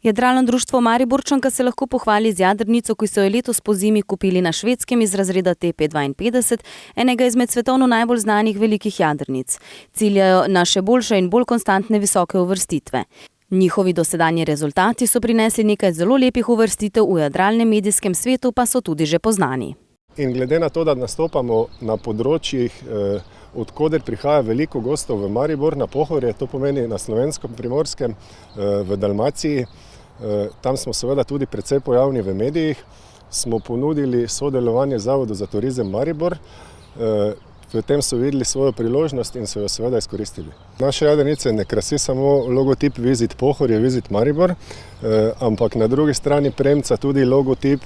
Jadralno društvo Mariborčanka se lahko pohvali z jadrnico, ki so jo letos pozimi kupili na Švedskem iz razreda TP52, enega izmed svetovno najbolj znanih velikih jadrnic. Ciljajo na še boljše in bolj konstantne visoke uvrstitve. Njihovi dosedanji rezultati so prinesli nekaj zelo lepih uvrstitev, v jadralnem medijskem svetu pa so tudi že poznani. In glede na to, da nastopamo na področjih, odkoder prihaja veliko gostov v Maribor, na Pohorje, to pomeni na Slovenskem Primorskem, v Dalmaciji, tam smo seveda tudi precej pojavni v medijih, smo ponudili sodelovanje Zavodu za turizem Maribor, v tem so videli svojo priložnost in so jo seveda izkoristili. Naše jadrnice ne krasi samo logotip Visit Pohorje, Visit Maribor, ampak na drugi strani premca tudi logotip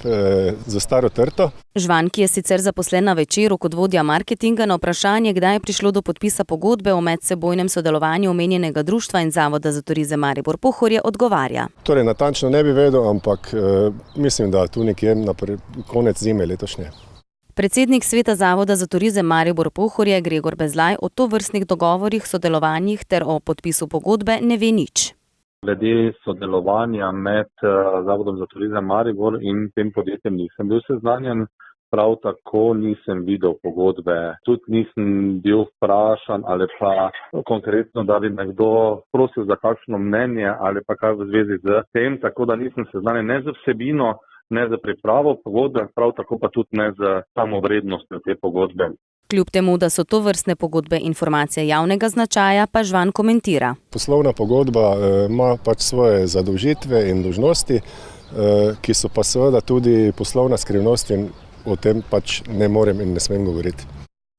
za Staro Trto. Žvan, ki je sicer zaposlen na Večeru kot vodja marketinga, na vprašanje, kdaj je prišlo do podpisa pogodbe o medsebojnem sodelovanju omenjenega društva in Zavoda za turizem Maribor Pohorje, odgovarja. Torej, natančno ne bi vedel, ampak mislim, da tu nekje na konec zime letošnje. Predsednik sveta Zavoda za turizem Maribor Pohorje Gregor Bezlaj o tovrstnih dogovorih, sodelovanjih ter o podpisu pogodbe ne ve nič. Glede sodelovanja med Zavodom za turizem Maribor in tem podjetjem nisem bil seznanjen, prav tako nisem videl pogodbe. Tudi nisem bil vprašan ali pa konkretno, da bi nekdo prosil za kakšno mnenje ali pa kaj v zvezi z tem, tako da nisem seznanjen ne z vsebino, ne za pripravo pogodbe, prav tako pa tudi ne za samo vrednostjo te pogodbe. Kljub temu, da so tovrstne pogodbe informacije javnega značaja, pa Žvan komentira. Poslovna pogodba ima pač svoje zadolžitve in dolžnosti, ki so pa seveda tudi poslovna skrivnost in o tem pač ne morem in ne smem govoriti.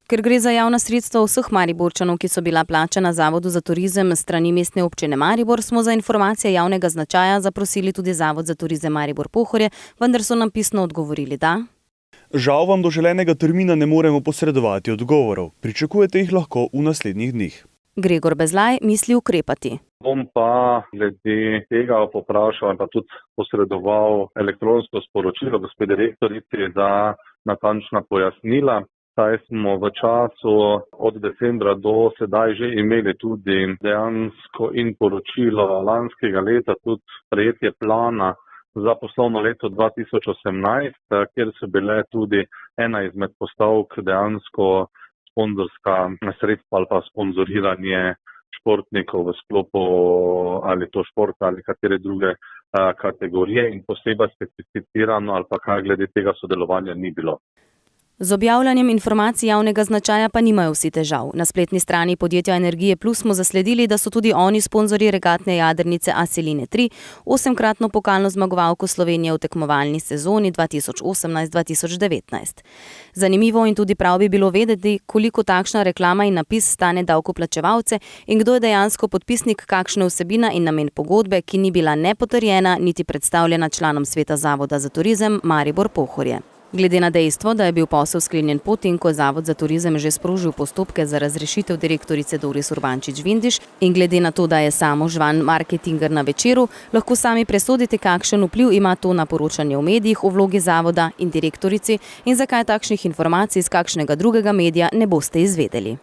Ker gre za javna sredstva vseh Mariborčanov, ki so bila plačana Zavodu za turizem strani mestne občine Maribor, smo za informacije javnega značaja zaprosili tudi Zavod za turizem Maribor Pohorje, vendar so nam pisno odgovorili, da žal vam do želenega termina ne moremo posredovati odgovorov. Pričakujete jih lahko v naslednjih dneh. Gregor Bezlaj misli ukrepati. Bom pa glede tega poprašal in pa tudi posredoval elektronsko sporočilo gospe direktorici za natančna pojasnila. Saj smo v času od decembra do sedaj že imeli tudi dejansko in poročilo lanskega leta, tudi sprejetje plana za poslovno leto 2018, kjer so bile tudi ena izmed postavk dejansko sponzorska sredstva ali pa sponzoriranje športnikov v sklopu ali to športa ali katere druge kategorije in posebej specificirano ali pa kaj glede tega sodelovanja ni bilo. Z objavljanjem informacij javnega značaja pa nimajo vsi težav. Na spletni strani podjetja Energije Plus smo zasledili, da so tudi oni sponzorji regatne jadrnice Aseline 3, 8-kratno pokalno zmagovalko Slovenije v tekmovalni sezoni 2018-2019. Zanimivo in tudi prav bi bilo vedeti, koliko takšna reklama in napis stane davkoplačevalce in kdo je dejansko podpisnik kakšne vsebina in namen pogodbe, ki ni bila ne potrjena niti predstavljena članom sveta Zavoda za turizem Maribor Pohorje. Glede na dejstvo, da je bil posel sklenjen potem, ko je Zavod za turizem že sprožil postopke za razrešitev direktorice Doris Urbančič-Vindiš in glede na to, da je samo Žvan marketinger na Večeru, lahko sami presodite, kakšen vpliv ima to na poročanje v medijih o vlogi Zavoda in direktorici in zakaj takšnih informacij iz kakšnega drugega medija ne boste izvedeli.